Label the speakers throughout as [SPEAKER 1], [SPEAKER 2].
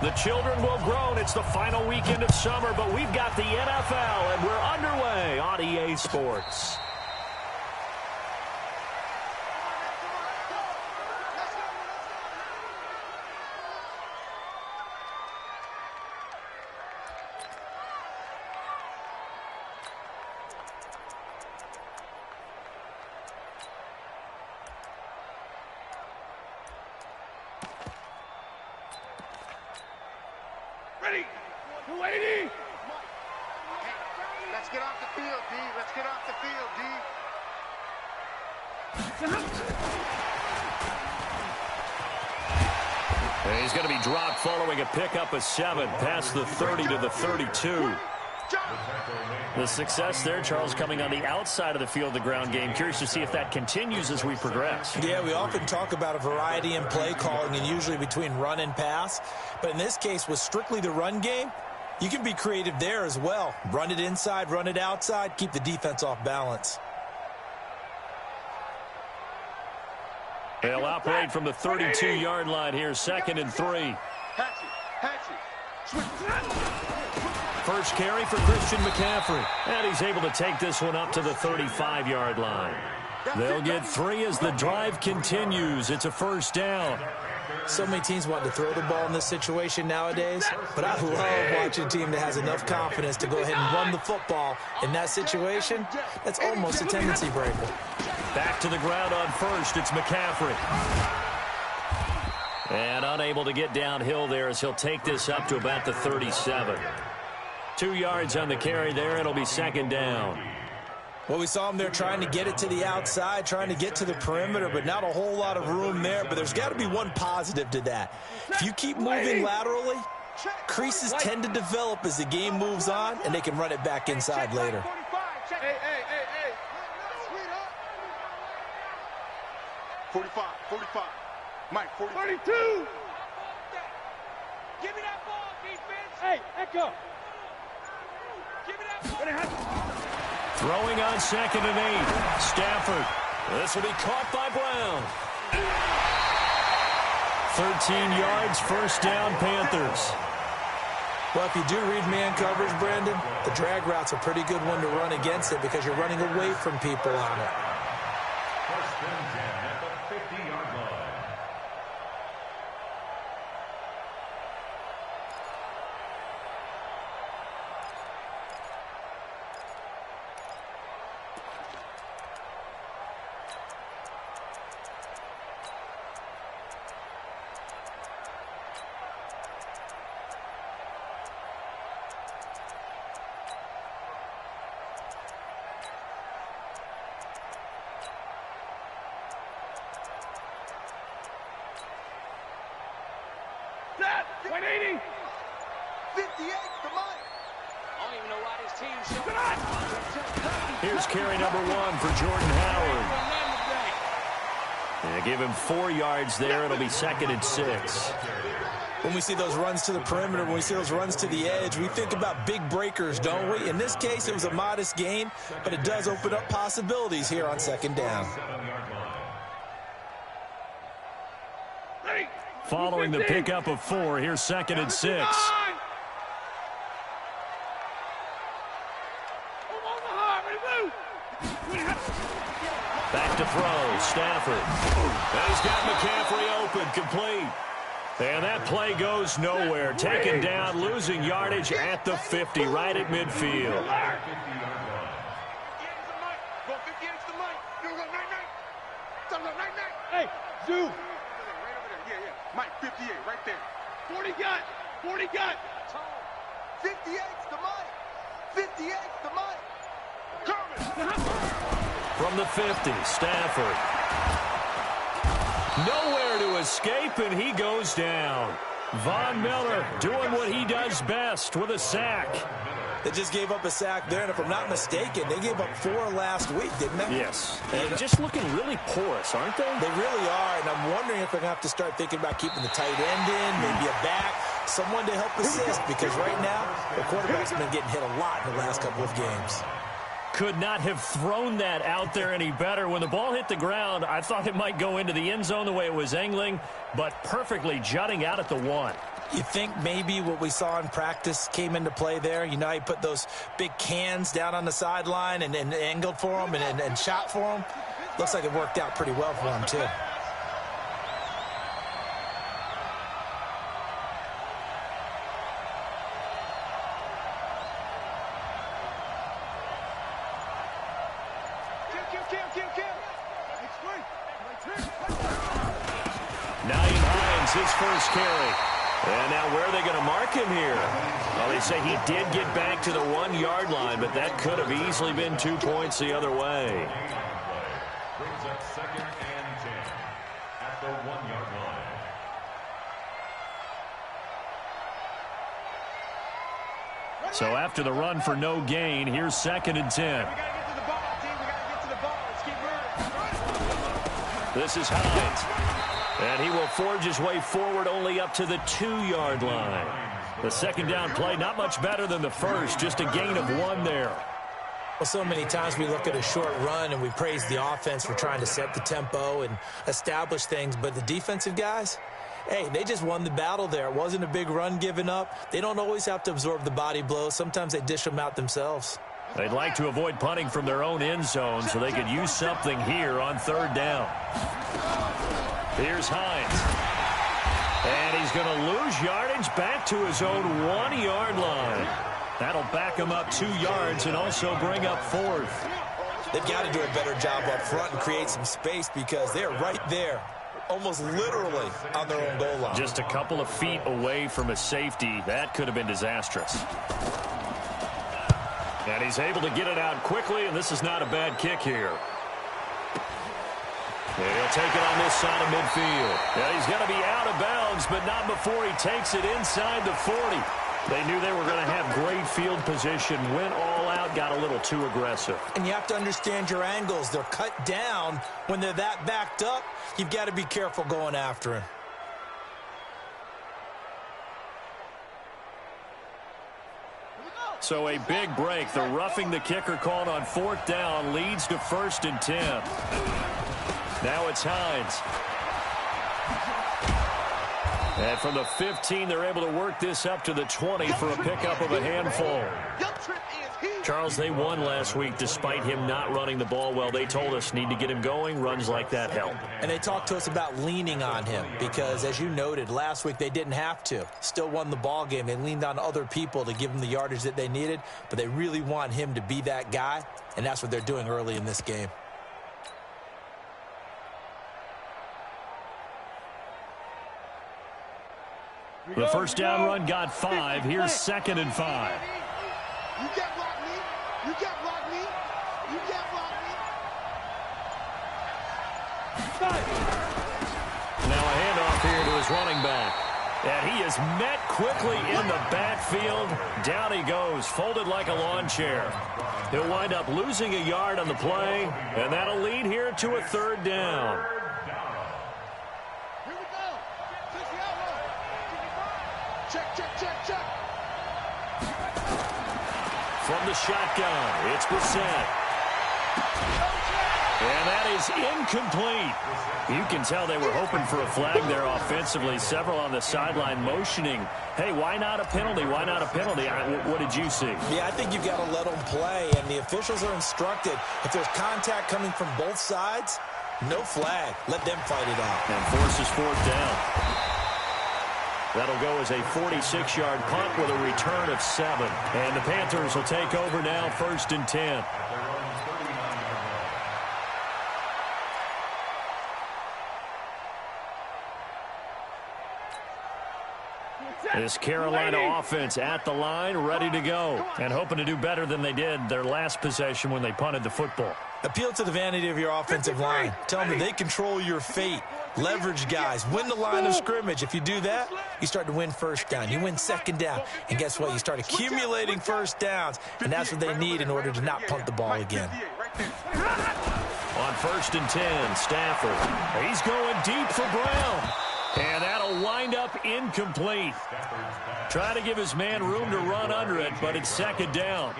[SPEAKER 1] The children will groan. It's the final weekend of summer, but we've got the NFL, and we're underway on EA Sports.
[SPEAKER 2] Ready? 280.
[SPEAKER 3] Let's get off the field, D. Let's get off the field, D.
[SPEAKER 1] He's going to be dropped following a pickup of 7 past the 30 to the 32. The success there, Charles, coming on the outside of the field, the ground game. Curious to see if that continues as we progress.
[SPEAKER 4] Yeah, we often talk about a variety in play calling and usually between run and pass. But in this case, with strictly the run game, you can be creative there as well. Run it inside, run it outside, keep the defense off balance.
[SPEAKER 1] They'll operate from the 32-yard line here, 2nd and 3. First carry for Christian McCaffrey. And he's able to take this one up to the 35-yard line. They'll get 3 as the drive continues. It's a first down.
[SPEAKER 4] So many teams want to throw the ball in this situation nowadays, but I love watching a team that has enough confidence to go ahead and run the football in that situation. That's almost a tendency breaker.
[SPEAKER 1] Back to the ground on first. It's McCaffrey. And unable to get downhill there as he'll take this up to about the 37. 2 yards on the carry there. It'll be 2nd down.
[SPEAKER 4] Well, we saw him there trying to get it to the outside, trying to get to the perimeter, but not a whole lot of room there. But there's got to be one positive to that. If you keep moving laterally, creases tend to develop as the game moves on, and they can run it back inside later.
[SPEAKER 3] Hey. 45. Mike, 42.
[SPEAKER 2] Give me that ball, defense. Hey, Echo. Give me that ball.
[SPEAKER 1] Throwing on 2nd and 8. Stafford. This will be caught by Brown. 13 yards, first down, Panthers.
[SPEAKER 4] Well, if you do read man coverage, Brandon, the drag route's a pretty good one to run against it because you're running away from people on it.
[SPEAKER 5] First and 10 at the 50-yard line.
[SPEAKER 2] Set. 180.
[SPEAKER 3] 58 to Mike.
[SPEAKER 2] I don't even know why this team showed up.
[SPEAKER 1] Here's carry number 1 for Jordan Howard. They give him 4 yards there. It'll be 2nd and 6.
[SPEAKER 4] When we see those runs to the perimeter, when we see those runs to the edge, we think about big breakers, don't we? In this case, it was a modest gain, but it does open up possibilities here on 2nd down.
[SPEAKER 1] Following the pickup of 4, here's 2nd and 6. Back to throw, Stafford. And he's got McCaffrey open, complete. And that play goes nowhere. Taken down, losing yardage at the 50, right at midfield.
[SPEAKER 2] Hey, Zoo.
[SPEAKER 3] Mike, 58, right there.
[SPEAKER 2] 40 got. 40 got.
[SPEAKER 3] 58's to Mike. 58's to Mike.
[SPEAKER 1] From the 50, Stafford. Nowhere to escape, and he goes down. Von Miller doing what he does best with a sack.
[SPEAKER 4] They just gave up a sack there, and if I'm not mistaken, they gave up 4 last week, didn't they?
[SPEAKER 1] Yes. And just looking really porous, aren't they?
[SPEAKER 4] They really are, and I'm wondering if they're going to have to start thinking about keeping the tight end in, maybe a back, someone to help assist, because right now, the quarterback's been getting hit a lot in the last couple of games.
[SPEAKER 1] Could not have thrown that out there any better. When the ball hit the ground, I thought it might go into the end zone the way it was angling, but perfectly jutting out at the 1.
[SPEAKER 4] You think maybe what we saw in practice came into play there? You know, he put those big cans down on the sideline and angled for him and shot for him. Looks like it worked out pretty well for him, too.
[SPEAKER 1] His first carry. And now where are they going to mark him here? Well, they say he did get back to the 1-yard line, but that could have easily been 2 points the other way.
[SPEAKER 5] Brings up 2nd and 10 at the 1-yard line.
[SPEAKER 1] So after the run for no gain, here's 2nd and 10.
[SPEAKER 2] We got to get to the ball, team. We got to get to the ball. Let's keep moving.
[SPEAKER 1] This is Hines. And he will forge his way forward only up to the 2-yard line. The second down play, not much better than the first, just a gain of 1 there.
[SPEAKER 4] Well, so many times we look at a short run and we praise the offense for trying to set the tempo and establish things, but the defensive guys, hey, they just won the battle there. It wasn't a big run given up. They don't always have to absorb the body blows. Sometimes they dish them out themselves.
[SPEAKER 1] They'd like to avoid punting from their own end zone so they could use something here on 3rd down. Here's Hines. And he's going to lose yardage back to his own 1-yard line. That'll back him up 2 yards and also bring up 4th.
[SPEAKER 4] They've got to do a better job up front and create some space because they're right there, almost literally on their own goal line.
[SPEAKER 1] Just a couple of feet away from a safety. That could have been disastrous. And he's able to get it out quickly, and this is not a bad kick here. And he'll take it on this side of midfield. And he's going to be out of bounds, but not before he takes it inside the 40. They knew they were going to have great field position, went all out, got a little too aggressive.
[SPEAKER 4] And you have to understand your angles. They're cut down. When they're that backed up, you've got to be careful going after him.
[SPEAKER 1] So a big break. The roughing the kicker called on 4th down leads to 1st and 10. Now it's Hines. And from the 15, they're able to work this up to the 20 for a pickup of a handful. Charles, they won last week despite him not running the ball well. They told us need to get him going. Runs like that help.
[SPEAKER 4] And they talked to us about leaning on him because, as you noted, last week they didn't have to. Still won the ball game. They leaned on other people to give them the yardage that they needed, but they really want him to be that guy, and that's what they're doing early in this game.
[SPEAKER 1] The first down run got 5. Here's 2nd and 5.
[SPEAKER 3] You can't block me. You can't block me. You can't block me.
[SPEAKER 1] Now a handoff here to his running back. And he is met quickly in the backfield. Down he goes, folded like a lawn chair. He'll wind up losing a yard on the play, and that'll lead here to a 3rd down.
[SPEAKER 3] Check.
[SPEAKER 1] From the shotgun, it's Brissett. And that is incomplete. You can tell they were hoping for a flag there offensively. Several on the sideline motioning, hey, why not a penalty? Why not a penalty? What did you see?
[SPEAKER 4] Yeah, I think you've got to let them play, and the officials are instructed. If there's contact coming from both sides, no flag. Let them fight it out.
[SPEAKER 1] And forces 4th down. That'll go as a 46-yard punt with a return of 7. And the Panthers will take over now, 1st and 10. This Carolina offense at the line, ready to go, and hoping to do better than they did their last possession when they punted the football.
[SPEAKER 4] Appeal to the vanity of your offensive line. Tell them that they control your fate. Leverage guys. Win the line of scrimmage. If you do that, you start to win 1st down. You win 2nd down. And guess what? You start accumulating 1st downs, and that's what they need in order to not punt the ball again.
[SPEAKER 1] On 1st and 10, Stafford. He's going deep for Brown. And that'll wind up incomplete. Trying to give his man room to run under it, but it's second down.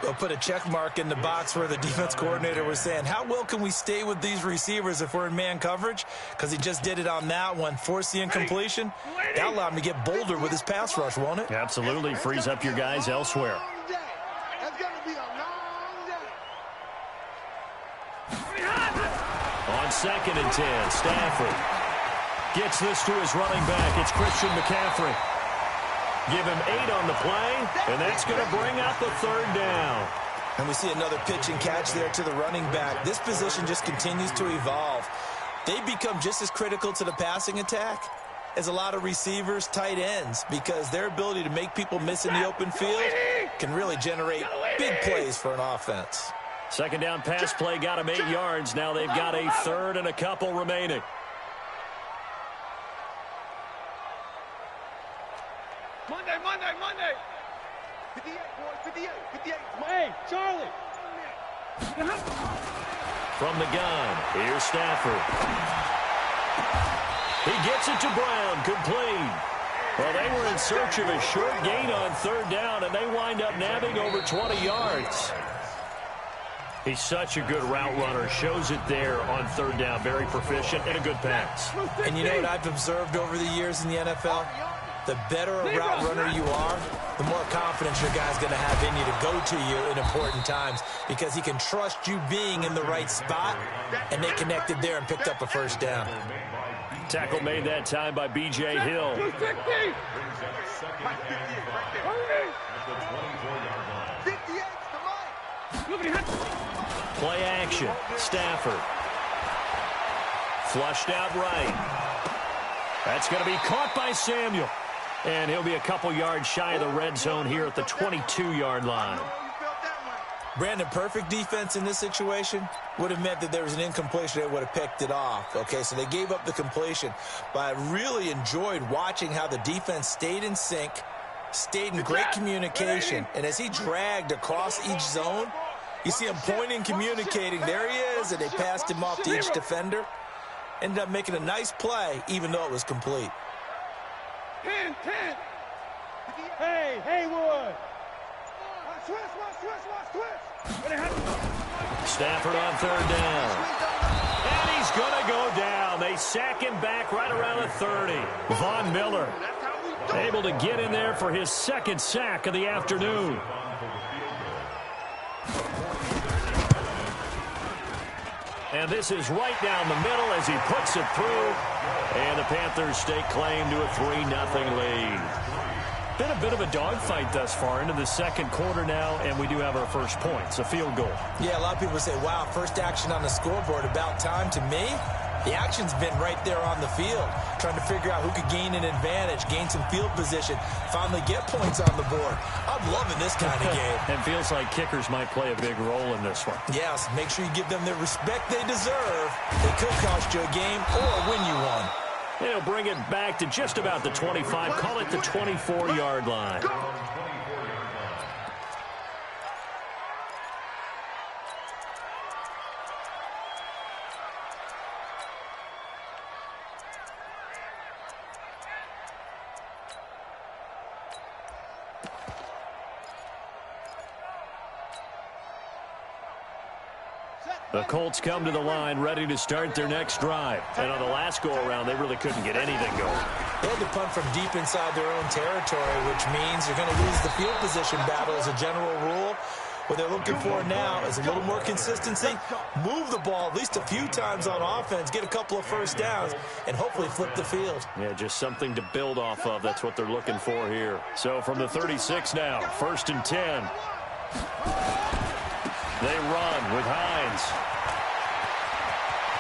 [SPEAKER 4] They'll put a check mark in the box where the defense coordinator was saying, how well can we stay with these receivers if we're in man coverage? Because he just did it on that one. Force the incompletion. That'll allow him to get bolder with his pass rush, won't it?
[SPEAKER 1] Absolutely. Frees up your guys elsewhere.
[SPEAKER 3] That's going to be a long day.
[SPEAKER 1] On 2nd and 10, Stafford gets this to his running back. It's Christian McCaffrey. Give him 8 on the play, and that's going to bring up the third down.
[SPEAKER 4] And we see another pitch and catch there to the running back. This position just continues to evolve. They become just as critical to the passing attack as a lot of receivers, tight ends, because their ability to make people miss in the open field can really generate big plays for an offense.
[SPEAKER 1] Second down pass play got him 8 yards. Now they've got a third and a couple remaining.
[SPEAKER 2] Monday.
[SPEAKER 3] 58, boys, 58, 58.
[SPEAKER 2] Hey, Charlie.
[SPEAKER 1] From the gun, here's Stafford. He gets it to Brown, complete. Well, they were in search of a short gain on third down, and they wind up nabbing over 20 yards. He's such a good route runner. Shows it there on third down. Very proficient and a good pass.
[SPEAKER 4] And you know what I've observed over the years in the NFL? The better a route runner you are, the more confidence your guy's going to have in you to go to you in important times, because he can trust you being in the right spot, and they connected there and picked up a first down.
[SPEAKER 1] Tackle made that time by B.J. Hill. Play action. Stafford. Flushed out right. That's going to be caught by Samuel. And he'll be a couple yards shy of the red zone here at the 22-yard line.
[SPEAKER 4] Brandon, perfect defense in this situation would have meant that there was an incompletion. They would have picked it off. Okay, so they gave up the completion. But I really enjoyed watching how the defense stayed in sync, stayed in great communication. And as he dragged across each zone, you see him pointing, communicating. There he is, and they passed him off to each defender. Ended up making a nice play, even though it was complete.
[SPEAKER 2] 10. Hey, Haywood.
[SPEAKER 1] Stafford on third down. And he's going to go down. They sack him back right around the 30. Von Miller able to get in there for his second sack of the afternoon. And this is right down the middle as he puts it through. And the Panthers stake claim to a 3-0 lead. Been a bit of a dogfight thus far into the second quarter now, and we do have our first points, a field goal.
[SPEAKER 4] Yeah, a lot of people say, wow, first action on the scoreboard, about time. To me, the action's been right there on the field, trying to figure out who could gain an advantage, gain some field position, finally get points on the board. I'm loving this kind of game.
[SPEAKER 1] It feels like kickers might play a big role in this one.
[SPEAKER 4] Yes, make sure you give them the respect they deserve. They could cost you a game or win you one.
[SPEAKER 1] They'll bring it back to just about the 25, call it the 24-yard line. The Colts come to the line ready to start their next drive. And on the last go-around, they really couldn't get anything going.
[SPEAKER 4] They had to punt from deep inside their own territory, which means you're going to lose the field position battle as a general rule. What they're looking for now is a little more consistency, move the ball at least a few times on offense, get a couple of first downs, and hopefully flip the field.
[SPEAKER 1] Yeah, just something to build off of. That's what they're looking for here. So from the 36 now, 1st and 10. They run with Hines.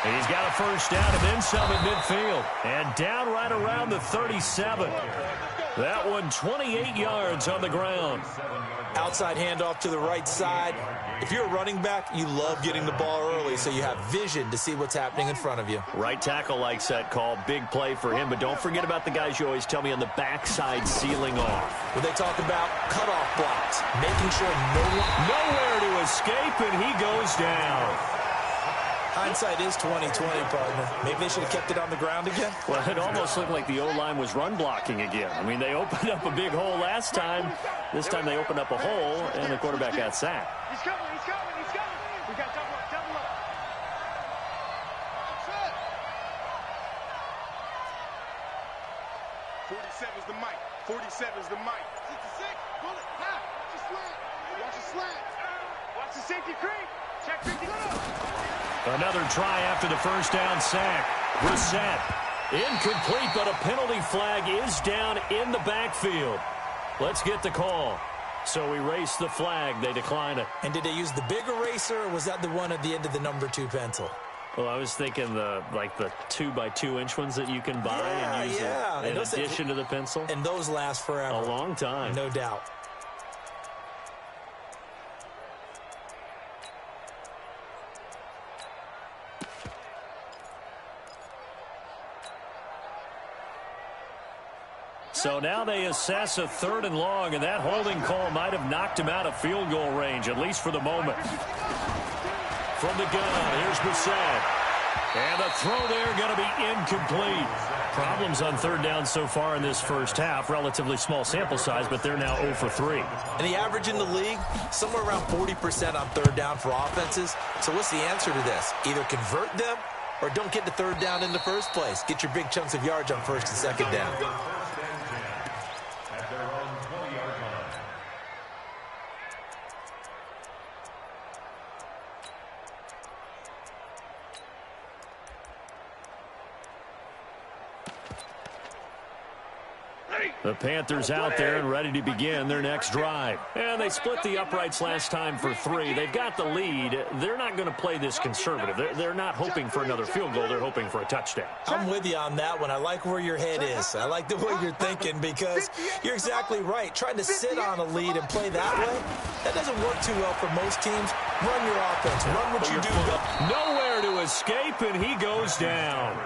[SPEAKER 1] And he's got a first down and then some at midfield. And down right around the 37. That one 28 yards on the ground.
[SPEAKER 4] Outside handoff to the right side. If you're a running back, you love getting the ball early so you have vision to see what's happening in front of you.
[SPEAKER 1] Right tackle likes that call. Big play for him. But don't forget about the guys you always tell me on the backside sealing off.
[SPEAKER 4] When they talk about cutoff blocks, making sure
[SPEAKER 1] nowhere to escape, and he goes down.
[SPEAKER 4] Hindsight is 20/20, partner. Maybe they should have kept it on the ground again.
[SPEAKER 1] Well, it almost looked like the O-line was run blocking again. I mean, they opened up a big hole last time. This time they opened up a hole, and the quarterback got sacked.
[SPEAKER 2] He's coming, he's coming, he's coming. We got double up, double up.
[SPEAKER 3] 47's the mic. 47's the mic. 66, pull it. Watch the slant. Watch the slant.
[SPEAKER 2] Watch the safety creep. Check 50.
[SPEAKER 1] Another try after the first down sack. Reset. Incomplete, but a penalty flag is down in the backfield. Let's get the call. So erase the flag. They decline it.
[SPEAKER 4] And did they use the big eraser, or was that the one at the end of the number 2 pencil?
[SPEAKER 1] Well, I was thinking the 2x2-inch ones that you can buy and use in addition to the pencil.
[SPEAKER 4] And those last forever.
[SPEAKER 1] A long time.
[SPEAKER 4] No doubt.
[SPEAKER 1] So now they assess a 3rd and long, and that holding call might have knocked him out of field goal range, at least for the moment. From the gun, here's Brissett. And the throw there going to be incomplete. Problems on 3rd down so far in this first half. Relatively small sample size, but they're now 0 for 3.
[SPEAKER 4] And the average in the league, somewhere around 40% on 3rd down for offenses. So what's the answer to this? Either convert them or don't get to 3rd down in the first place. Get your big chunks of yards on 1st and 2nd down.
[SPEAKER 5] At their own 20-yard line.
[SPEAKER 1] The Panthers out there and ready to begin their next drive. And they split the uprights last time for 3. They've got the lead. They're not going to play this conservative. They're not hoping for another field goal. They're hoping for a touchdown.
[SPEAKER 4] I'm with you on that one. I like where your head is. I like the way you're thinking because you're exactly right. Trying to sit on a lead and play that way, that doesn't work too well for most teams. Run your offense. Run what you do.
[SPEAKER 1] Nowhere to escape, and he goes down.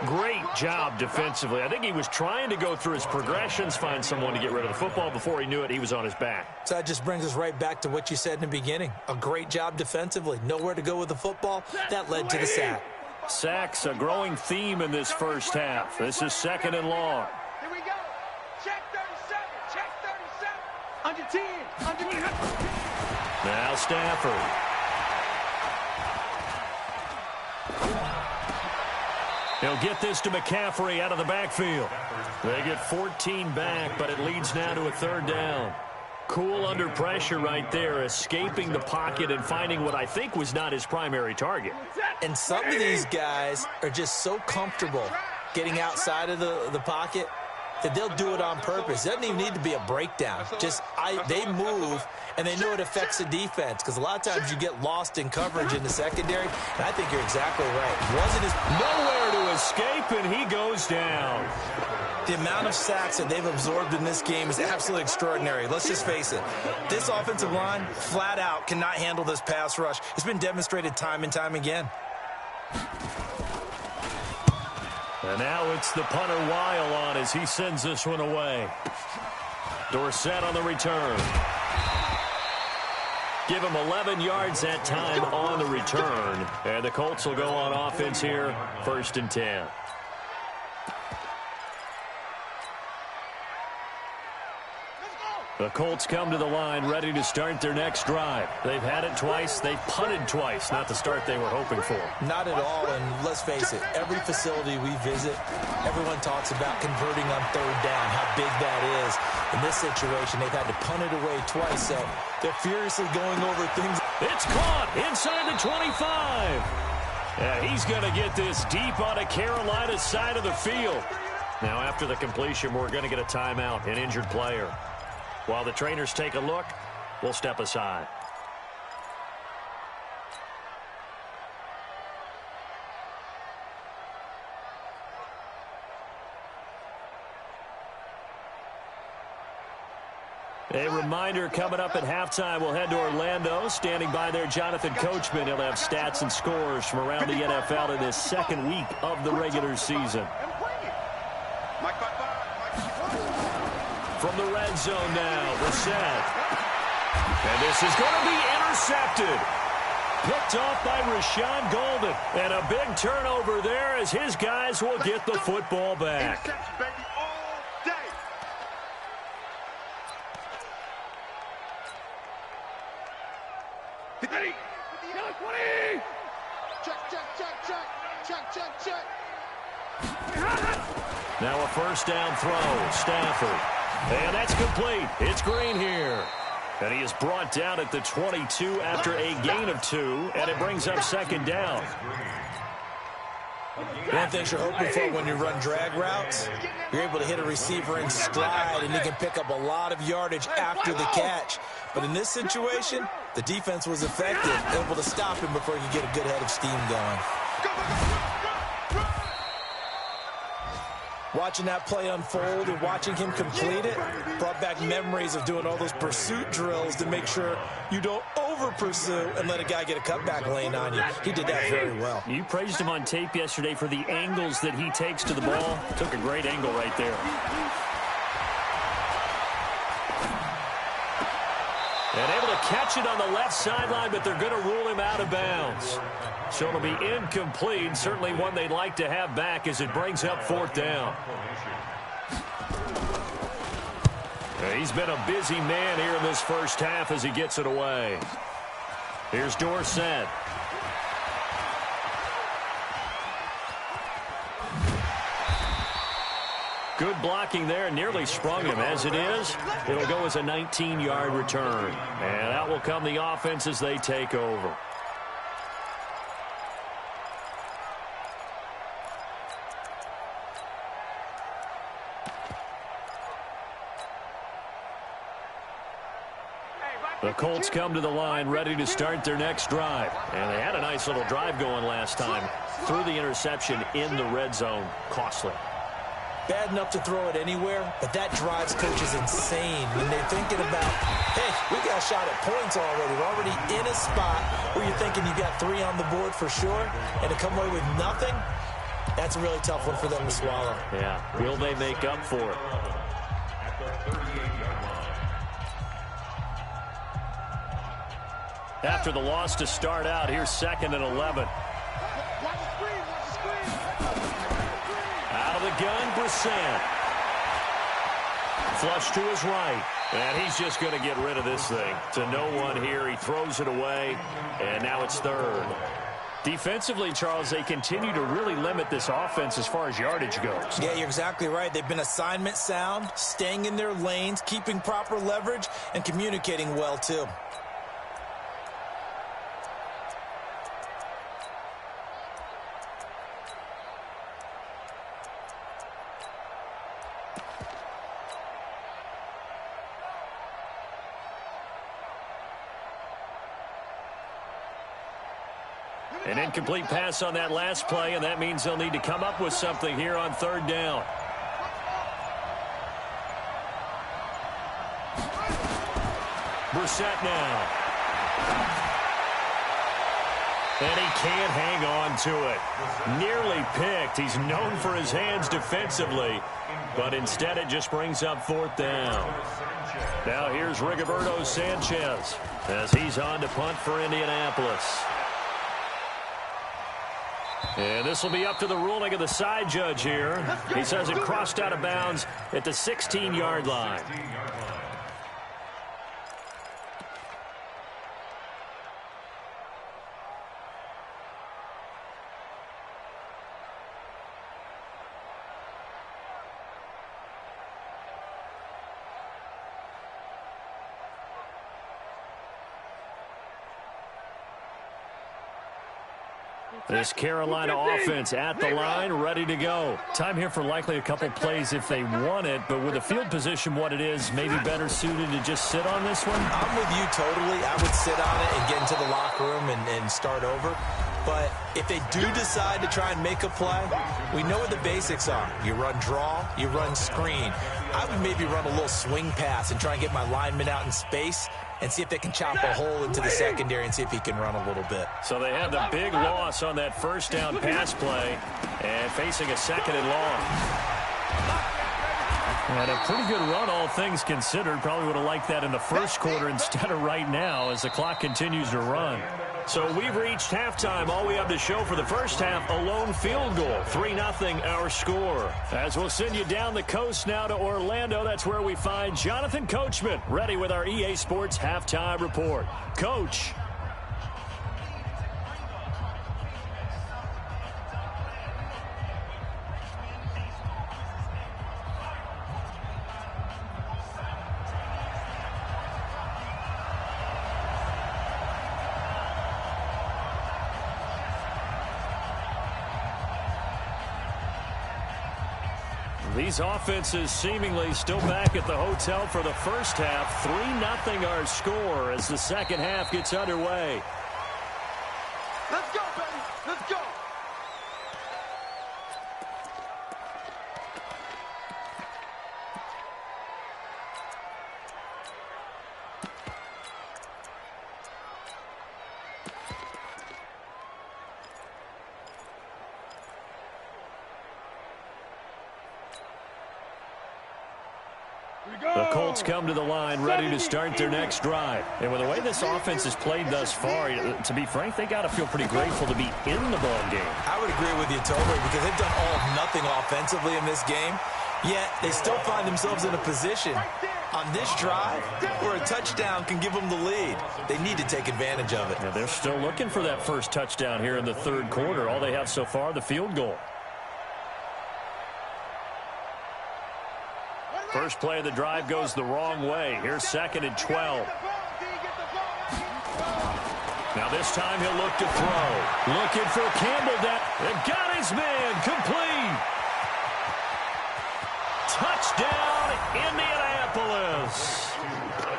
[SPEAKER 1] Great job defensively. I think he was trying to go through his progressions, find someone to get rid of the football. Before he knew it, he was on his back.
[SPEAKER 4] So that just brings us right back to what you said in the beginning. A great job defensively. Nowhere to go with the football. That led to the sack.
[SPEAKER 1] Sacks, a growing theme in this first half. This is 2nd and long.
[SPEAKER 2] Here we go. Check 37. Check 37. Under 10. Under 10.
[SPEAKER 1] Now Stafford. He'll get this to McCaffrey out of the backfield. They get 14 back, but it leads now to a 3rd down. Cool under pressure right there, escaping the pocket and finding what I think was not his primary target.
[SPEAKER 4] And some of these guys are just so comfortable getting outside of the pocket that they'll do it on purpose. It doesn't even need to be a breakdown. They move, and they know it affects the defense because a lot of times you get lost in coverage in the secondary, and I think you're exactly right.
[SPEAKER 1] Nowhere to escape, and he goes down.
[SPEAKER 4] The amount of sacks that they've absorbed in this game is absolutely extraordinary. Let's just face it. This offensive line, flat out, cannot handle this pass rush. It's been demonstrated time and time again.
[SPEAKER 1] And now it's the punter Weil on as he sends this one away. Dorsett on the return. Give him 11 yards that time on the return. And the Colts will go on offense here, 1st and 10. The Colts come to the line ready to start their next drive. They've had it twice. They've punted twice. Not the start they were hoping for.
[SPEAKER 4] Not at all, and let's face it, every facility we visit, everyone talks about converting on 3rd down, how big that is. In this situation, they've had to punt it away twice, so they're furiously going over things.
[SPEAKER 1] It's caught inside the 25. Yeah, he's going to get this deep on a Carolina side of the field. Now, after the completion, we're going to get a timeout, an injured player. While the trainers take a look, we'll step aside. A reminder coming up at halftime, we'll head to Orlando. Standing by there, Jonathan Coachman. He'll have stats and scores from around the NFL in this 2nd week of the regular season. From the red zone now, Brissett. And this is going to be intercepted. picked off by Rashawn Golden. And a big turnover there as his guys will get the football back.
[SPEAKER 3] Interception, baby, all day.
[SPEAKER 2] Ready? Yellow 20!
[SPEAKER 3] Check, check, check, check. Check, check, check.
[SPEAKER 1] Now a first down throw. Stafford. And that's complete. It's Green here. And he is brought down at the 22 after a gain of 2. And it brings up second down.
[SPEAKER 4] One thing you're hoping for when you run drag routes, you're able to hit a receiver in stride, and he can pick up a lot of yardage after the catch. But in this situation, the defense was effective, able to stop him before he could get a good head of steam going. Watching that play unfold and watching him complete it brought back memories of doing all those pursuit drills to make sure you don't over-pursue and let a guy get a cutback lane on you. He did that very well.
[SPEAKER 1] You praised him on tape yesterday for the angles that he takes to the ball. Took a great angle right there. And able to catch it on the left sideline, but they're going to rule him out of bounds. So it'll be incomplete. Certainly one they'd like to have back as it brings up fourth down. He's been a busy man here in this first half as he gets it away. Here's Dorsett. Good blocking there, nearly sprung him. As it is, it'll go as a 19-yard return. And out will come the offense as they take over. The Colts come to the line ready to start their next drive. And they had a nice little drive going last time. Threw the interception in the red zone. Costly.
[SPEAKER 4] Bad enough to throw it anywhere, but that drives coaches insane when they're thinking about, hey, we got a shot at points already. We're already in a spot where you're thinking you got 3 on the board for sure, and to come away with nothing, that's a really tough one for them to swallow.
[SPEAKER 1] Yeah, will they make up for it? After the loss to start out, here's 2nd and 11. Out of the gun, Brissett. Flush to his right. And he's just going to get rid of this thing. To no one here. He throws it away. And now it's 3rd. Defensively, Charles, they continue to really limit this offense as far as yardage goes.
[SPEAKER 4] Yeah, you're exactly right. They've been assignment sound, staying in their lanes, keeping proper leverage, and communicating well, too.
[SPEAKER 1] An incomplete pass on that last play, and that means they'll need to come up with something here on 3rd down. Brissett now. And he can't hang on to it. Nearly picked. He's known for his hands defensively, but instead it just brings up 4th down. Now here's Rigoberto Sanchez as he's on to punt for Indianapolis. And this will be up to the ruling of the side judge here. He says it crossed out of bounds at the 16-yard line. This Carolina offense at the line, ready to go. Time here for likely a couple plays if they want it, but with the field position what it is, maybe better suited to just sit on this one?
[SPEAKER 4] I'm with you totally. I would sit on it and get into the locker room and start over. But if they do decide to try and make a play, we know what the basics are. You run draw, you run screen. I would maybe run a little swing pass and try and get my lineman out in space and see if they can chop a hole into the secondary and see if he can run a little bit.
[SPEAKER 1] So they had the big loss on that first down pass play and facing a 2nd and long. And a pretty good run, all things considered. Probably would have liked that in the first quarter instead of right now as the clock continues to run. So we've reached halftime. All we have to show for the first half, a lone field goal. 3-0 our score. As we'll send you down the coast now to Orlando, that's where we find Jonathan Coachman, ready with our EA Sports halftime report. Coach. These offenses seemingly still back at the hotel for the first half. 3-0 our score as the second half gets underway.
[SPEAKER 2] Let's go, baby. Let's go.
[SPEAKER 1] The Colts come to the line ready to start their next drive. And with the way this offense has played thus far, to be frank, they got to feel pretty grateful to be in the ball game.
[SPEAKER 4] I would agree with you totally because they've done all of nothing offensively in this game, yet they still find themselves in a position on this drive where a touchdown can give them the lead. They need to take advantage of it.
[SPEAKER 1] Yeah, they're still looking for that first touchdown here in the third quarter. All they have so far, the field goal. First play of the drive goes the wrong way. Here's 2nd and 12. Now this time he'll look to throw. Looking for Campbell down. And got his man complete. Touchdown, Indianapolis.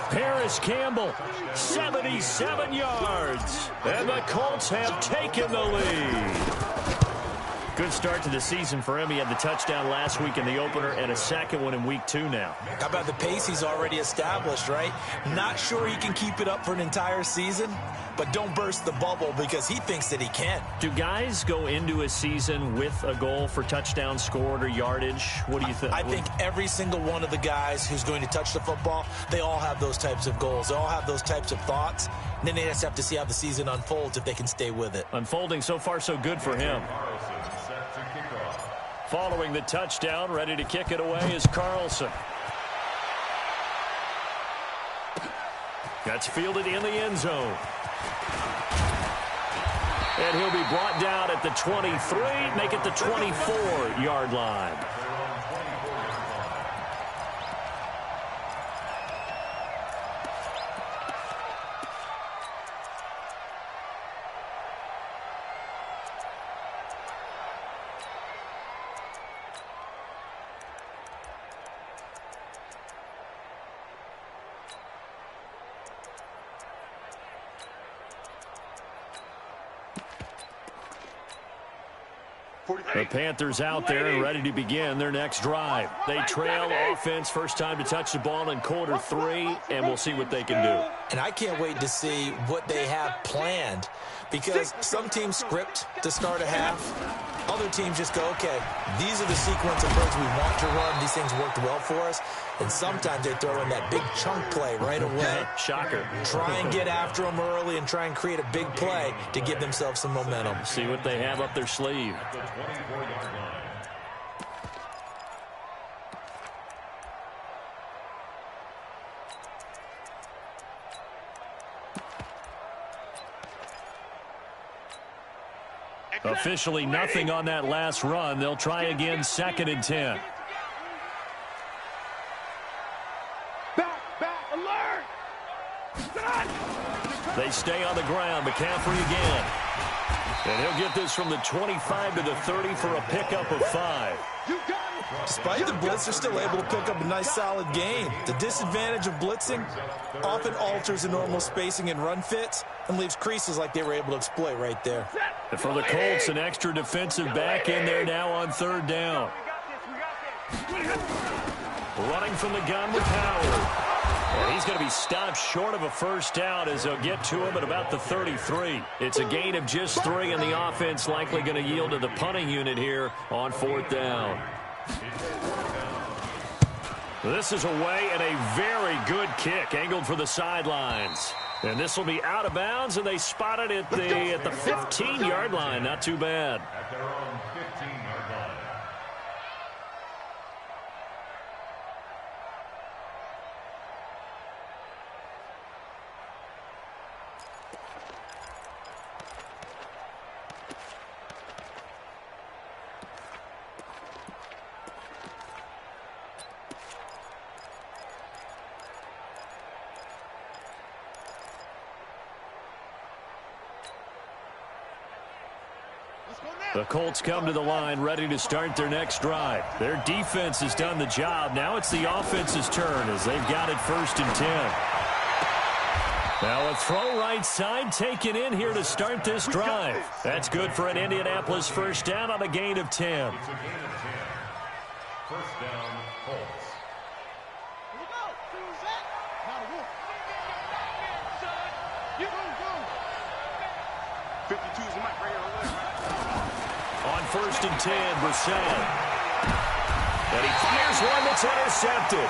[SPEAKER 1] Paris Campbell, 77 yards. And the Colts have taken the lead. Good start to the season for him. He had the touchdown last week in the opener and a second one in week 2 now.
[SPEAKER 4] How about the pace he's already established, right? Not sure he can keep it up for an entire season, but don't burst the bubble because he thinks that he can.
[SPEAKER 1] Do guys go into a season with a goal for touchdown scored or yardage? What do you think?
[SPEAKER 4] I think every single one of the guys who's going to touch the football, they all have those types of goals. They all have those types of thoughts. And then they just have to see how the season unfolds if they can stay with it.
[SPEAKER 1] Unfolding so far so good for him. Following the touchdown, ready to kick it away is Carlson. That's fielded in the end zone. And he'll be brought down at the 23, make it the 24-yard line. The Panthers out there and ready to begin their next drive. They trail offense, first time to touch the ball in quarter 3, and we'll see what they can do.
[SPEAKER 4] And I can't wait to see what they have planned because some teams script to start a half. Other teams just go, okay, these are the sequence of plays we want to run. These things worked well for us. And sometimes they throw in that big chunk play right away.
[SPEAKER 1] Shocker.
[SPEAKER 4] Try and get after them early and try and create a big play to give themselves some momentum.
[SPEAKER 1] See what they have up their sleeve. Officially nothing on that last run. They'll try again, 2nd and 10.
[SPEAKER 2] Back, alert!
[SPEAKER 1] They stay on the ground. McCaffrey again. And he'll get this from the 25 to the 30 for a pickup of 5.
[SPEAKER 4] Despite the blitz, they're still able to pick up a nice solid gain. The disadvantage of blitzing often alters the normal spacing and run fits and leaves creases like they were able to exploit right there.
[SPEAKER 1] And for the Colts, an extra defensive back in there now on 3rd down. Running from the gun with Howard. And he's going to be stopped short of a first down as they'll get to him at about the 33. It's a gain of just 3, and the offense likely going to yield to the punting unit here on 4th down. This is away and a very good kick angled for the sidelines. And this will be out of bounds, and they spot it at the 15-yard line. Not too bad.
[SPEAKER 5] At their own 15-yard line.
[SPEAKER 1] The Colts come to the line ready to start their next drive. Their defense has done the job. Now it's the offense's turn as they've got it 1st and 10. Now a throw right side taken in here to start this drive. That's good for an Indianapolis first down on a gain of 10.
[SPEAKER 5] It's a gain of 10. First down, Colts.
[SPEAKER 2] Here we go. Who's that? Not a wolf. You go. 52 is the mic right here.
[SPEAKER 1] On 1st and 10, Brissett. And he fires one that's intercepted.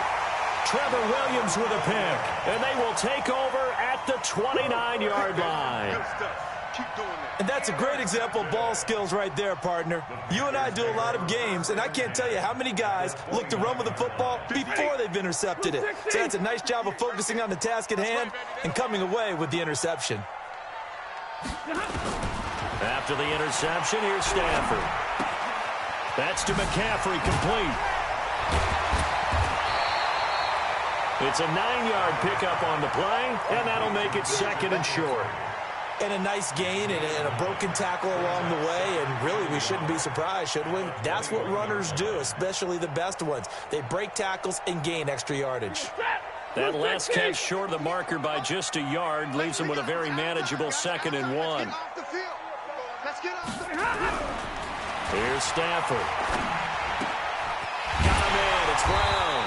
[SPEAKER 1] Trevor Williams with a pick. And they will take over at the 29-yard line.
[SPEAKER 3] Good stuff. Keep doing that.
[SPEAKER 4] And that's a great example of ball skills right there, partner. You and I do a lot of games, and I can't tell you how many guys look to run with the football before they've intercepted it. So that's a nice job of focusing on the task at hand and coming away with the interception.
[SPEAKER 1] After the interception, here's Stafford. That's to McCaffrey, complete. It's a 9-yard pickup on the play, and that'll make it 2nd and short.
[SPEAKER 4] And a nice gain and a broken tackle along the way, and really we shouldn't be surprised, should we? That's what runners do, especially the best ones. They break tackles and gain extra yardage.
[SPEAKER 1] That last catch short of the marker by just a yard leaves them with a very manageable 2nd and 1.
[SPEAKER 3] Off the field. Let's get off the field.
[SPEAKER 1] Here's Stafford. Got him in. It's Brown.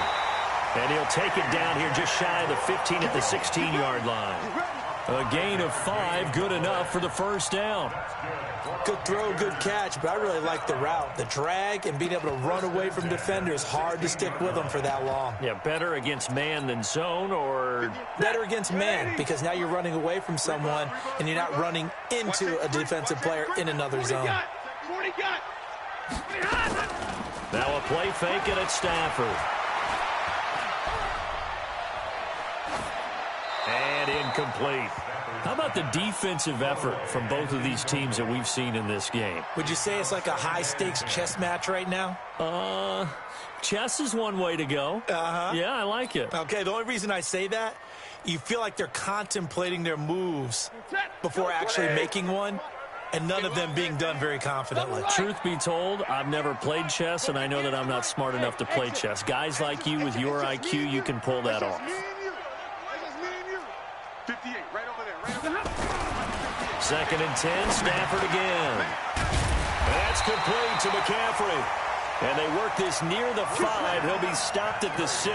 [SPEAKER 1] And he'll take it down here just shy of the 15 at the 16-yard line. A gain of 5, good enough for the first down.
[SPEAKER 4] Good throw, good catch, but I really like the route. The drag and being able to run away from defenders, hard to stick with them for that long.
[SPEAKER 1] Yeah, better against man than zone, or
[SPEAKER 4] better against man, because now you're running away from someone and you're not running into a defensive player in another zone.
[SPEAKER 1] Now a play fake, and it's Stafford. And incomplete. How about the defensive effort from both of these teams that we've seen in this game?
[SPEAKER 4] Would you say it's like a high-stakes chess match right now?
[SPEAKER 1] Chess is one way to go. Yeah, I like it.
[SPEAKER 4] Okay, the only reason I say that, you feel like they're contemplating their moves before actually making one, and none of them being done very confidently.
[SPEAKER 1] Truth be told, I've never played chess, and I know that I'm not smart enough to play chess. Guys like you with your IQ, you can pull that off.
[SPEAKER 3] 58, right over there, right over there.
[SPEAKER 1] 2nd and 10, Stafford again. That's complete to McCaffrey. And they work this near the 5. He'll be stopped at the 6.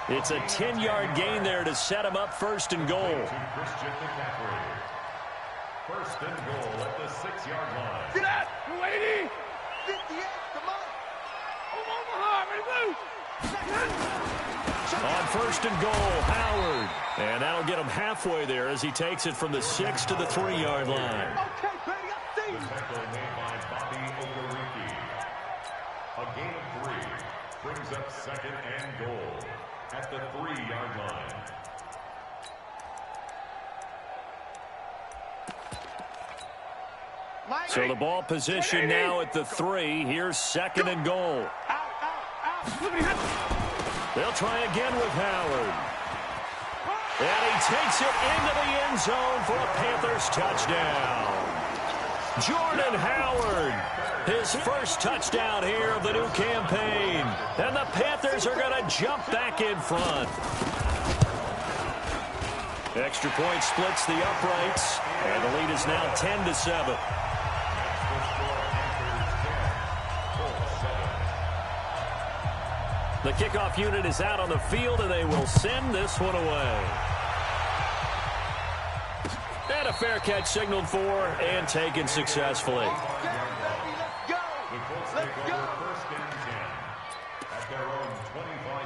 [SPEAKER 1] It's a 10-yard gain there to set him up 1st and goal.
[SPEAKER 5] Christian McCaffrey. 1st and goal at the 6-yard line.
[SPEAKER 2] Get out! 280!
[SPEAKER 3] 58, come on.
[SPEAKER 2] Omaha, ready to move!
[SPEAKER 1] On 1st and goal, Howard. And that'll get him halfway there as he takes it from the 6 to the 3-yard line.
[SPEAKER 3] Okay, baby, I see
[SPEAKER 5] The
[SPEAKER 3] you.
[SPEAKER 5] tackle made by Bobby Okereke. A gain of 3 brings up 2nd and goal at the 3-yard line.
[SPEAKER 1] So the ball position now at the 3. Here's 2nd and goal. They'll try again with Howard. And he takes it into the end zone for a Panthers touchdown. Jordan Howard, his first touchdown here of the new campaign. And the Panthers are going to jump back in front. Extra point splits the uprights, and the lead is now 10-7. The kickoff unit is out on the field, and they will send this one away. And a fair catch signaled for and taken successfully.
[SPEAKER 5] The Colts take over 1st and 10 at their own 25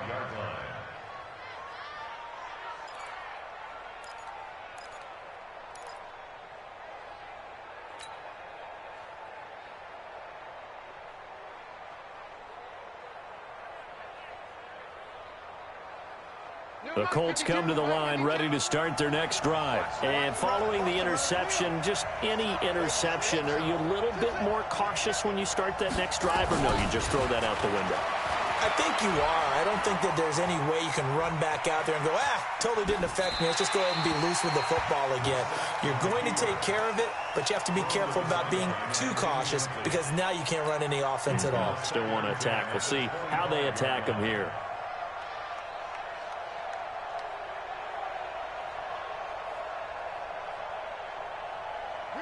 [SPEAKER 1] The Colts come to the line ready to start their next drive. And following the interception, just any interception, are you a little bit more cautious when you start that next drive, or no, you just throw that out the window?
[SPEAKER 4] I think you are. I don't think that there's any way you can run back out there and go, totally didn't affect me. Let's just go ahead and be loose with the football again. You're going to take care of it, but you have to be careful about being too cautious because now you can't run any offense at all.
[SPEAKER 1] Still want to attack. We'll see how they attack them here.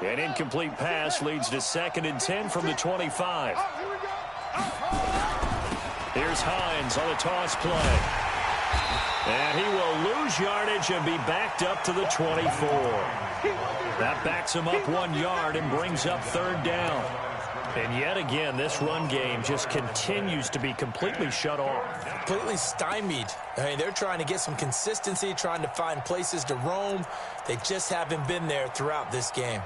[SPEAKER 1] An incomplete pass leads to 2nd and 10 from the 25. Here's Hines on a toss play. And he will lose yardage and be backed up to the 24. That backs him up 1 yard and brings up 3rd down. And yet again, this run game just continues to be completely shut off.
[SPEAKER 4] Completely stymied. I mean, they're trying to get some consistency, trying to find places to roam. They just haven't been there throughout this game.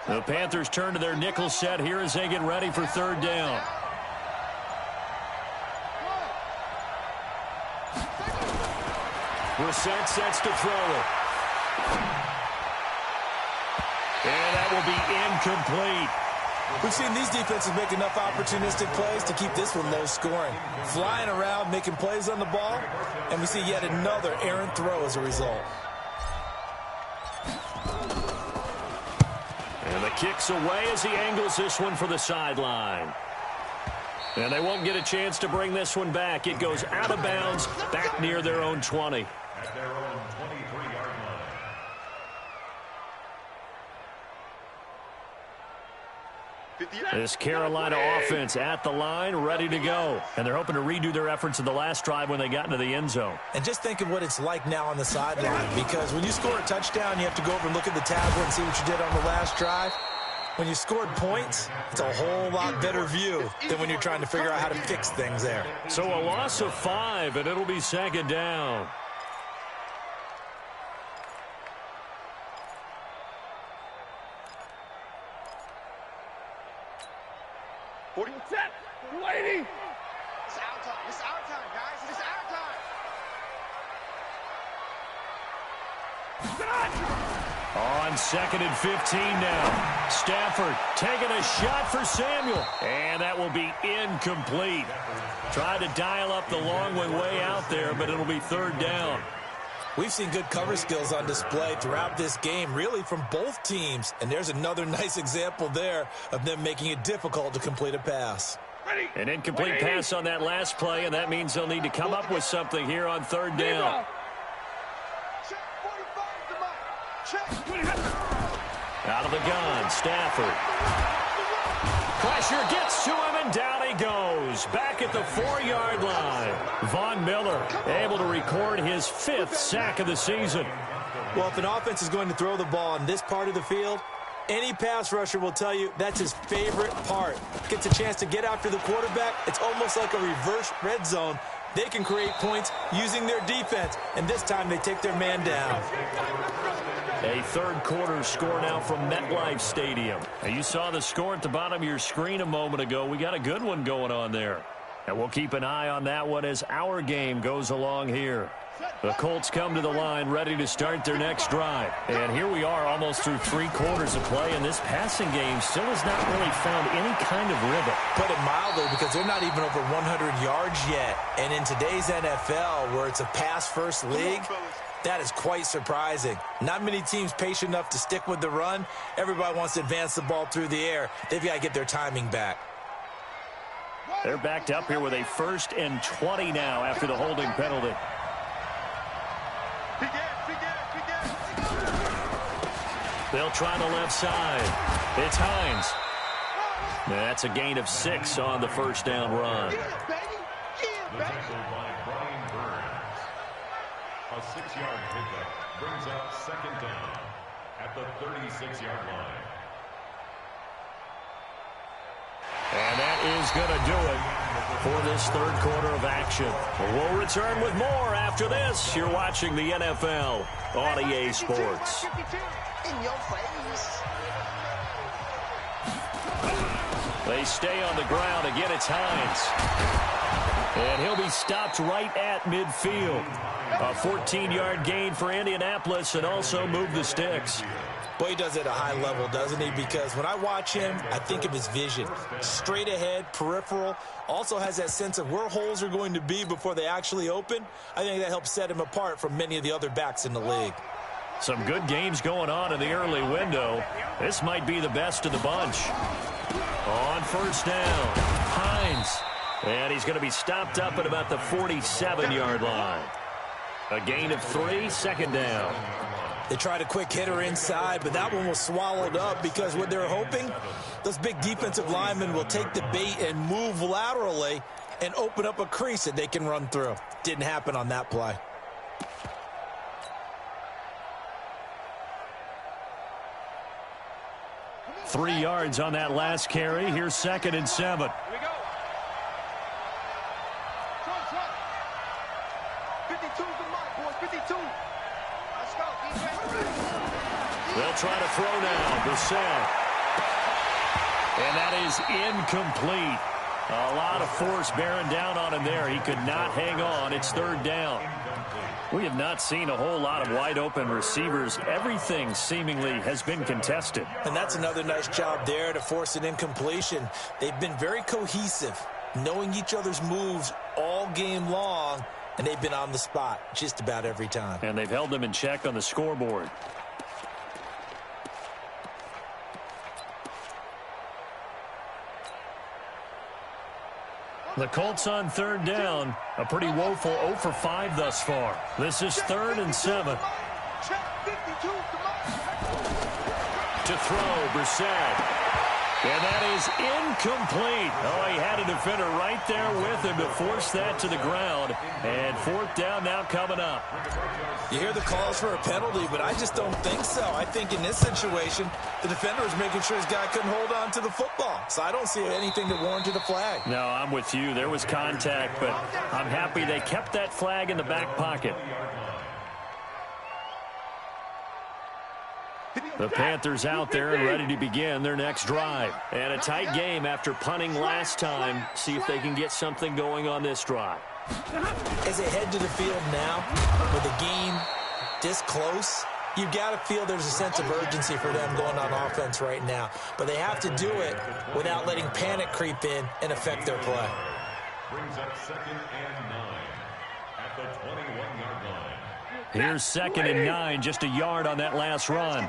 [SPEAKER 1] The Panthers turn to their nickel set here as they get ready for 3rd down. Brissett sets to throw it. And that will be incomplete.
[SPEAKER 4] We've seen these defenses make enough opportunistic plays to keep this one low scoring. Flying around, making plays on the ball, and we see yet another errant throw as a result.
[SPEAKER 1] And the kick's away as he angles this one for the sideline. And they won't get a chance to bring this one back. It goes out of bounds, back near their own 20.
[SPEAKER 5] At their own 23-yard line.
[SPEAKER 1] This Carolina offense at the line, ready to go. And they're hoping to redo their efforts in the last drive when they got into the end zone.
[SPEAKER 4] And just think of what it's like now on the sideline, because when you score a touchdown, you have to go over and look at the tablet and see what you did on the last drive. When you scored points, it's a whole lot better view than when you're trying to figure out how to fix things there.
[SPEAKER 1] So a loss of 5, and it'll be 2nd down.
[SPEAKER 2] Set. Waiting.
[SPEAKER 3] It's our time. It's our time, guys. It's our time.
[SPEAKER 1] On 2nd and 15 now. Stafford taking a shot for Samuel. And that will be incomplete. Tried to dial up the long way out there, but it'll be 3rd down.
[SPEAKER 4] We've seen good cover skills on display throughout this game, really from both teams. And there's another nice example there of them making it difficult to complete a pass.
[SPEAKER 1] An incomplete pass on that last play, and that means they'll need to come up with something here on 3rd down. Out of the gun, Stafford. Pressure gets to him, and down he goes. Back at the 4-yard line. Von Miller able to record his 5th sack of the season.
[SPEAKER 4] Well, if an offense is going to throw the ball on this part of the field, any pass rusher will tell you that's his favorite part. Gets a chance to get after the quarterback. It's almost like a reverse red zone. They can create points using their defense, and this time they take their man down.
[SPEAKER 1] A 3rd quarter score now from MetLife Stadium. Now, you saw the score at the bottom of your screen a moment ago. We got a good one going on there. And we'll keep an eye on that one as our game goes along here. The Colts come to the line ready to start their next drive. And here we are almost through 3 quarters of play, and this passing game still has not really found any kind of rhythm.
[SPEAKER 4] Put it mildly, because they're not even over 100 yards yet. And in today's NFL, where it's a pass-first league, that is quite surprising. Not many teams patient enough to stick with the run. Everybody wants to advance the ball through the air. They've got to get their timing back.
[SPEAKER 1] They're backed up here with a 1st and 20 now after the holding penalty. They'll try the left side. It's Hines. That's a gain of 6 on the 1st down run.
[SPEAKER 5] A 6-yard pickup brings up 2nd down at the 36-yard line.
[SPEAKER 1] And that is going to do it for this third quarter of action. We'll return with more after this. You're watching the NFL on EA Sports.
[SPEAKER 2] In your face.
[SPEAKER 1] They stay on the ground. Again, it's Hines. And he'll be stopped right at midfield. A 14-yard gain for Indianapolis and also move the sticks.
[SPEAKER 4] Boy, he does it at a high level, doesn't he? Because when I watch him, I think of his vision. Straight ahead, peripheral. Also has that sense of where holes are going to be before they actually open. I think that helps set him apart from many of the other backs in the league.
[SPEAKER 1] Some good games going on in the early window. This might be the best of the bunch. On first down, Hines. And he's going to be stopped up at about the 47-yard line. A gain of 3, second down.
[SPEAKER 4] They tried a quick hitter inside, but that one was swallowed up because what they're hoping, those big defensive linemen will take the bait and move laterally and open up a crease that they can run through. Didn't happen on that play.
[SPEAKER 1] Three yards on that last carry. Here's 2nd and 7.
[SPEAKER 2] Here we go. 52's the mark, boys. 52. Let's go. Defense.
[SPEAKER 1] They'll try to throw now. Brissett. And that is incomplete. A lot of force bearing down on him there. He could not hang on. It's 3rd down. We have not seen a whole lot of wide-open receivers. Everything seemingly has been contested.
[SPEAKER 4] And that's another nice job there to force an incompletion. They've been very cohesive, knowing each other's moves all game long, and they've been on the spot just about every time.
[SPEAKER 1] And they've held them in check on the scoreboard. The Colts on 3rd down. A pretty woeful 0 for 5 thus far. This is 3rd and 7. To throw, Brissett. And that is incomplete. Oh, he had a defender right there with him to force that to the ground. And 4th down now coming up.
[SPEAKER 4] You hear the calls for a penalty, but I just don't think so. I think in this situation, the defender was making sure his guy couldn't hold on to the football. So I don't see anything that warranted a flag.
[SPEAKER 1] No, I'm with you. There was contact, but I'm happy they kept that flag in the back pocket. The Panthers out there and ready to begin their next drive. And a tight game after punting last time. See if they can get something going on this drive.
[SPEAKER 4] As they head to the field now, with the game this close, you've got to feel there's a sense of urgency for them going on offense right now. But they have to do it without letting panic creep in and affect their play.
[SPEAKER 5] Brings up 2nd and 9 at the 21-yard line.
[SPEAKER 1] Here's 2nd and 9, just a yard on that last run.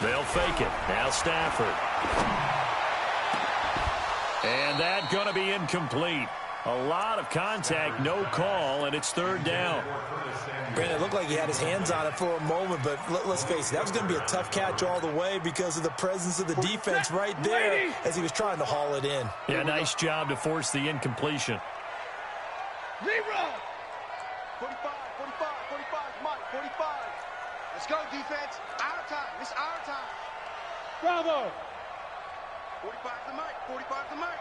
[SPEAKER 1] They'll fake it. Now Stafford. And that going to be incomplete. A lot of contact, no call, and it's 3rd down.
[SPEAKER 4] Brandon, it looked like he had his hands on it for a moment, but let's face it, that was going to be a tough catch all the way because of the presence of the defense right there as he was trying to haul it in.
[SPEAKER 1] Yeah, nice job to force the incompletion.
[SPEAKER 2] Rerun. 45, 45, 45, Mike, 45. Let's go, defense. Our time. It's our time. Bravo. 45 to Mike, 45 to Mike.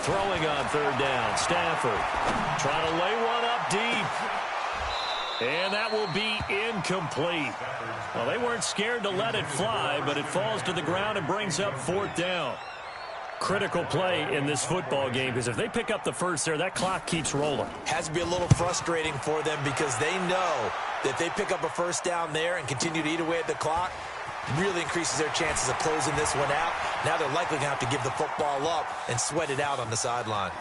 [SPEAKER 1] Throwing on 3rd down, Stafford trying to lay one up deep. And that will be incomplete. Well, they weren't scared to let it fly, but it falls to the ground and brings up 4th down. Critical play in this football game because if they pick up the first there, that clock keeps rolling.
[SPEAKER 4] Has to be a little frustrating for them because they know that if they pick up a first down there and continue to eat away at the clock, really increases their chances of closing this one out. Now they're likely going to have to give the football up and sweat it out on the sideline.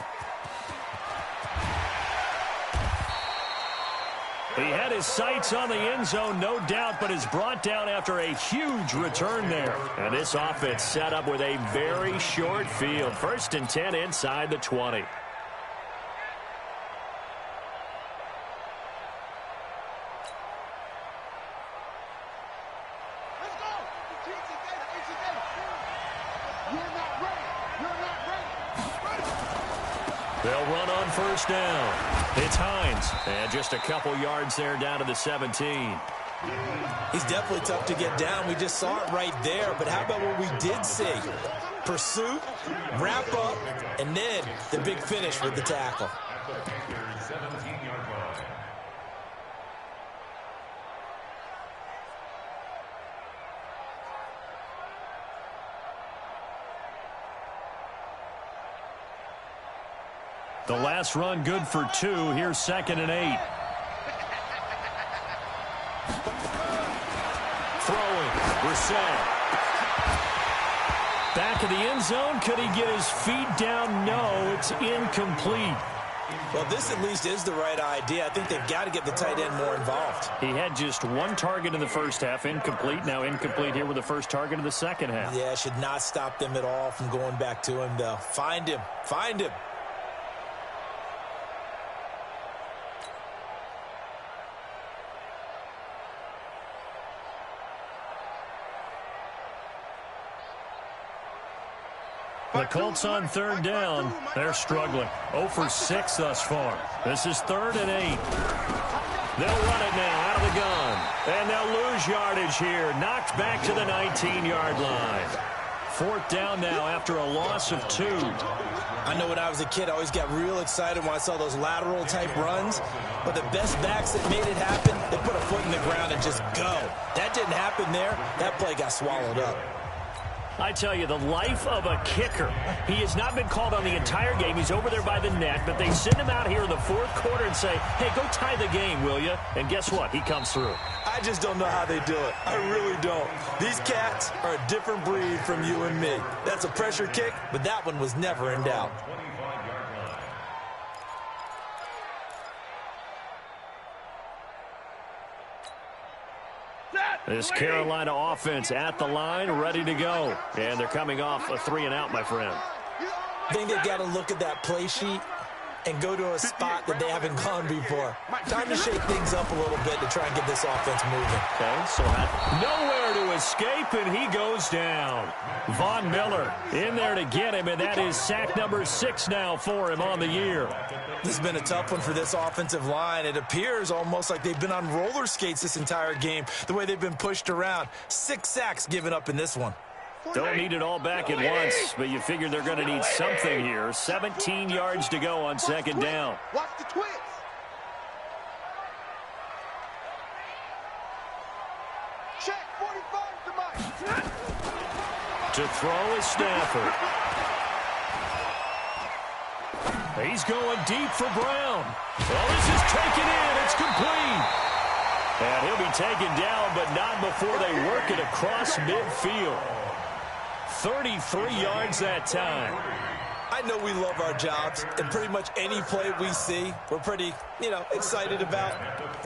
[SPEAKER 1] He had his sights on the end zone, no doubt, but is brought down after a huge return there. And this offense set up with a very short field. 1st and 10 inside the 20. They'll run on 1st down. It's Hines. And just a couple yards there down to the 17.
[SPEAKER 4] He's definitely tough to get down. We just saw it right there. But how about what we did see? Pursuit, wrap up, and then the big finish with the tackle.
[SPEAKER 1] The last run good for 2. Here's 2nd and 8. Throwing. Brissett. Back of the end zone. Could he get his feet down? No, it's incomplete.
[SPEAKER 4] Well, this at least is the right idea. I think they've got to get the tight end more involved.
[SPEAKER 1] He had just 1 target in the first half. Incomplete. Now incomplete here with the first target of the second half.
[SPEAKER 4] Yeah, should not stop them at all from going back to him, though. Find him. Find him.
[SPEAKER 1] The Colts on 3rd down. They're struggling. 0 for 6 thus far. This is 3rd and 8. They'll run it now out of the gun. And they'll lose yardage here. Knocked back to the 19-yard line. 4th down now after a loss of 2.
[SPEAKER 4] I know when I was a kid, I always got real excited when I saw those lateral-type runs. But the best backs that made it happen, they put a foot in the ground and just go. That didn't happen there. That play got swallowed up.
[SPEAKER 1] I tell you, the life of a kicker. He has not been called on the entire game. He's over there by the net, but they send him out here in the 4th quarter and say, hey, go tie the game, will you? And guess what? He comes through.
[SPEAKER 4] I just don't know how they do it. I really don't. These cats are a different breed from you and me. That's a pressure kick, but that one was never in doubt.
[SPEAKER 1] This Carolina offense at the line, ready to go. And they're coming off a 3-and-out, my friend.
[SPEAKER 4] I think they've got to look at that play sheet and go to a spot that they haven't gone before. Time to shake things up a little bit to try and get this offense moving.
[SPEAKER 1] Okay, so nowhere to escape, and he goes down. Von Miller in there to get him, and that is sack number 6 now for him on the year.
[SPEAKER 4] This has been a tough one for this offensive line. It appears almost like they've been on roller skates this entire game, the way they've been pushed around. 6 sacks given up in this one.
[SPEAKER 1] Don't need it all back at once, but you figure they're going to need something here. 17 yards to go on 2nd down.
[SPEAKER 2] Watch the twist. Check 45 to Mike.
[SPEAKER 1] To throw is Stafford. He's going deep for Brown. Well, this is taken in. It's complete. And he'll be taken down, but not before they work it across midfield. 33 yards that time.
[SPEAKER 4] I know we love our jobs, and pretty much any play we see, we're pretty, excited about.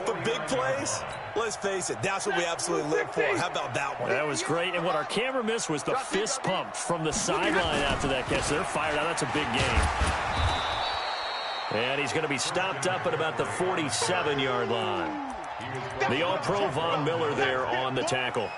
[SPEAKER 4] But big plays, let's face it, that's what we absolutely live for. How about that one?
[SPEAKER 1] That was great, and what our camera missed was the fist pump from the sideline after that catch. They're fired out. That's a big game. And he's going to be stopped up at about the 47-yard line. The All-Pro Von Miller there on the tackle.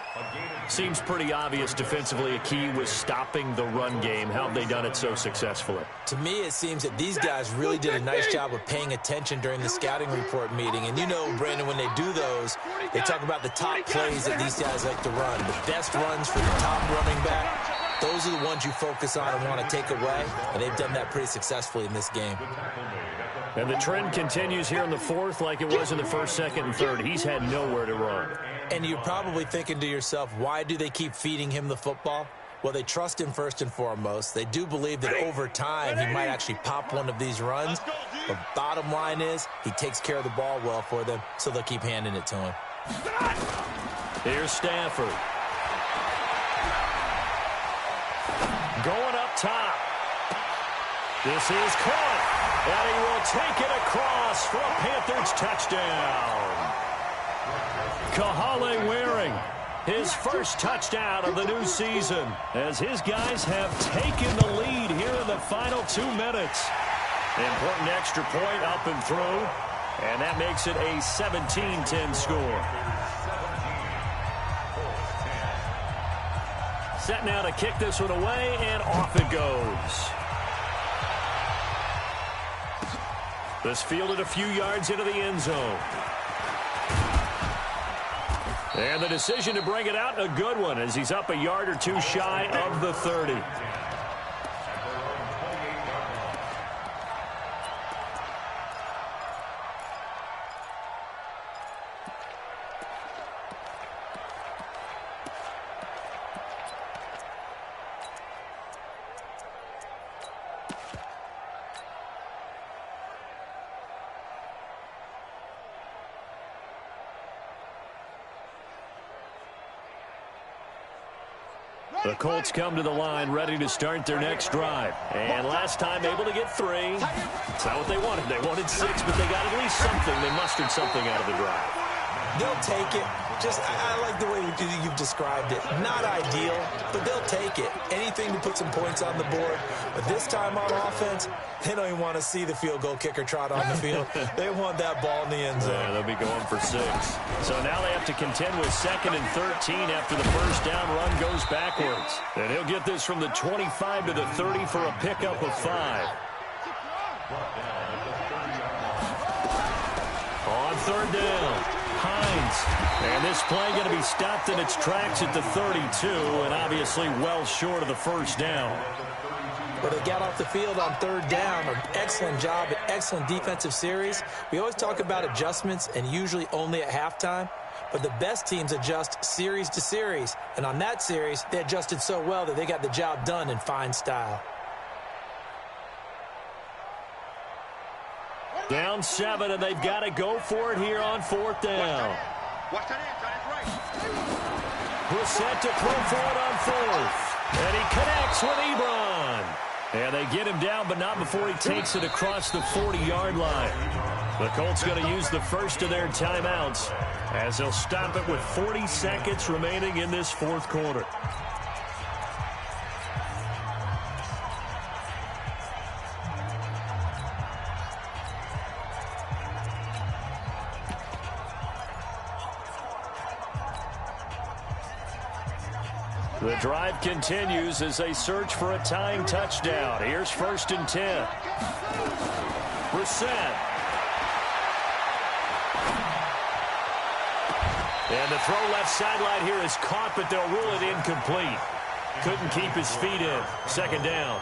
[SPEAKER 1] Seems pretty obvious defensively a key was stopping the run game. How have they done it so successfully?
[SPEAKER 4] To me, it seems that these guys really did a nice job of paying attention during the scouting report meeting. And you know, Brandon, when they do those, they talk about the top plays that these guys like to run. The best runs for the top running back, those are the ones you focus on and want to take away. And they've done that pretty successfully in this game.
[SPEAKER 1] And the trend continues here in the 4th like it was in the 1st, 2nd, and 3rd. He's had nowhere to run.
[SPEAKER 4] And you're probably thinking to yourself, why do they keep feeding him the football? Well, they trust him first and foremost. They do believe that over time he might actually pop one of these runs. But bottom line is he takes care of the ball well for them, so they'll keep handing it to him.
[SPEAKER 1] Here's Stafford. Going up top. This is caught. And he will take it across for a Panthers touchdown. Kahale Waring, his first touchdown of the new season, as his guys have taken the lead here in the final 2 minutes. Important extra point up and through, and that makes it a 17-10 score. Set now to kick this one away, and off it goes. This fielded a few yards into the end zone. And the decision to bring it out, a good one, as he's up a yard or two shy of the 30. The Colts come to the line ready to start their next drive. And last time able to get 3. It's not what they wanted. They wanted 6, but they got at least something. They mustered something out of the drive.
[SPEAKER 4] They'll take it. I like the way you've described it. Not ideal, but they'll take it. Anything to put some points on the board. But this time on offense, they don't even want to see the field goal kicker trot on the field. They want that ball in the end zone.
[SPEAKER 1] Yeah, they'll be going for 6. So now they have to contend with 2nd and 13 after the first down run goes backwards. And he'll get this from the 25 to the 30 for a pickup of 5. On 3rd down, Hines. And this play going to be stopped in its tracks at the 32, and obviously well short of the first down.
[SPEAKER 4] But they got off the field on 3rd down. An excellent job, an excellent defensive series. We always talk about adjustments, and usually only at halftime. But the best teams adjust series to series. And on that series, they adjusted so well that they got the job done in fine style.
[SPEAKER 1] Down 7, and they've got to go for it here on 4th down.
[SPEAKER 2] Watch that end, right.
[SPEAKER 1] Brissett to throw for it on 4th. And he connects with Ebron. And they get him down, but not before he takes it across the 40-yard line. The Colts going to use the first of their timeouts as they'll stop it with 40 seconds remaining in this 4th quarter. The drive continues as they search for a tying touchdown. Here's 1st and 10. Brissett. And the throw left sideline here is caught, but they'll rule it incomplete. Couldn't keep his feet in. 2nd down.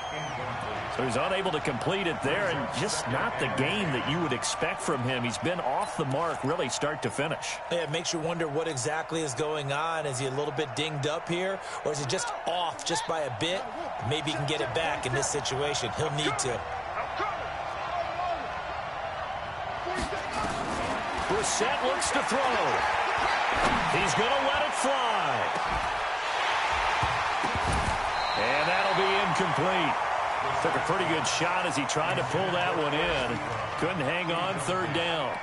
[SPEAKER 1] So he's unable to complete it there, and just not the game that you would expect from him. He's been off the mark really start to finish.
[SPEAKER 4] Yeah, it makes you wonder what exactly is going on. Is he a little bit dinged up here, or is he just off just by a bit? Maybe he can get it back in this situation. He'll need to.
[SPEAKER 1] Brissett looks to throw. He's going to let it fly. And that'll be incomplete. Took a pretty good shot as he tried to pull that one in. Couldn't hang on 3rd down.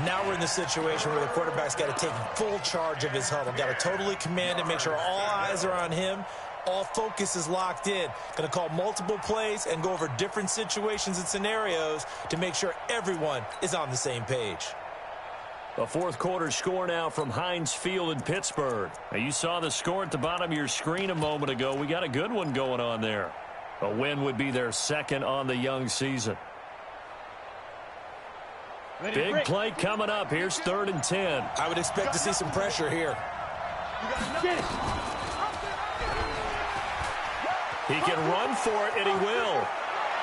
[SPEAKER 4] Now we're in the situation where the quarterback's got to take full charge of his huddle. Got to totally command it, make sure all eyes are on him. All focus is locked in. Going to call multiple plays and go over different situations and scenarios to make sure everyone is on the same page.
[SPEAKER 1] The 4th quarter score now from Heinz Field in Pittsburgh. Now you saw the score at the bottom of your screen a moment ago. We got a good one going on there. A win would be their 2nd on the young season. Big play coming up. Here's 3rd and 10.
[SPEAKER 4] I would expect to see some pressure here.
[SPEAKER 1] He can run for it, and he will.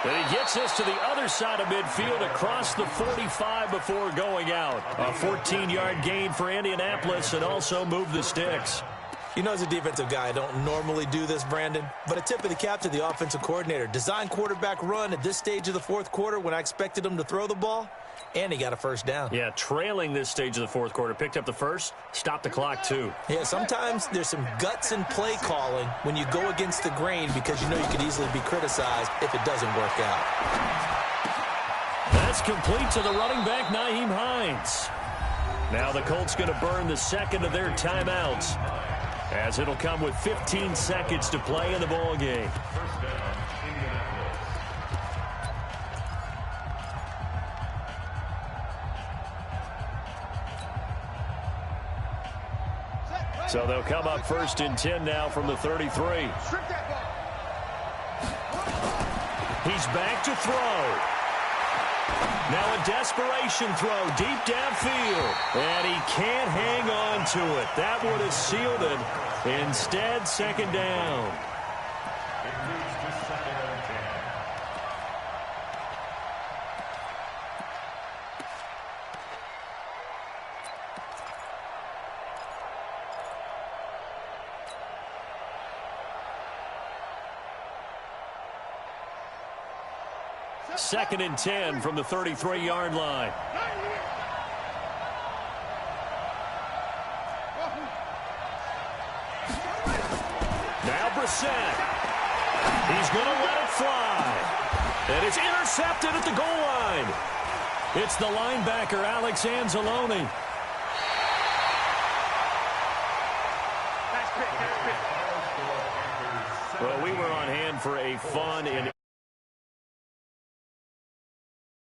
[SPEAKER 1] And he gets us to the other side of midfield across the 45 before going out. A 14-yard gain for Indianapolis and also move the sticks.
[SPEAKER 4] You know, as a defensive guy, I don't normally do this, Brandon, but a tip of the cap to the offensive coordinator. Design quarterback run at this stage of the 4th quarter when I expected him to throw the ball, and he got a 1st down.
[SPEAKER 1] Yeah, trailing this stage of the 4th quarter. Picked up the 1st, stopped the clock too.
[SPEAKER 4] Yeah, sometimes there's some guts in play calling when you go against the grain because you know you could easily be criticized if it doesn't work out.
[SPEAKER 1] That's complete to the running back, Nyheim Hines. Now the Colts going to burn the 2nd of their timeouts, as it'll come with 15 seconds to play in the ball game. So they'll come up 1st and 10 now from the 33. He's back to throw. Now a desperation throw deep downfield. And he can't hang on to it. That would have sealed it. Instead, second down.
[SPEAKER 5] It moves to 2nd and 10.
[SPEAKER 1] Second and 10 from the 33-yard line. Now Brissett. He's going to let it fly. And it's intercepted at the goal line. It's the linebacker, Alex Anzalone. Well, we were on hand for a fun and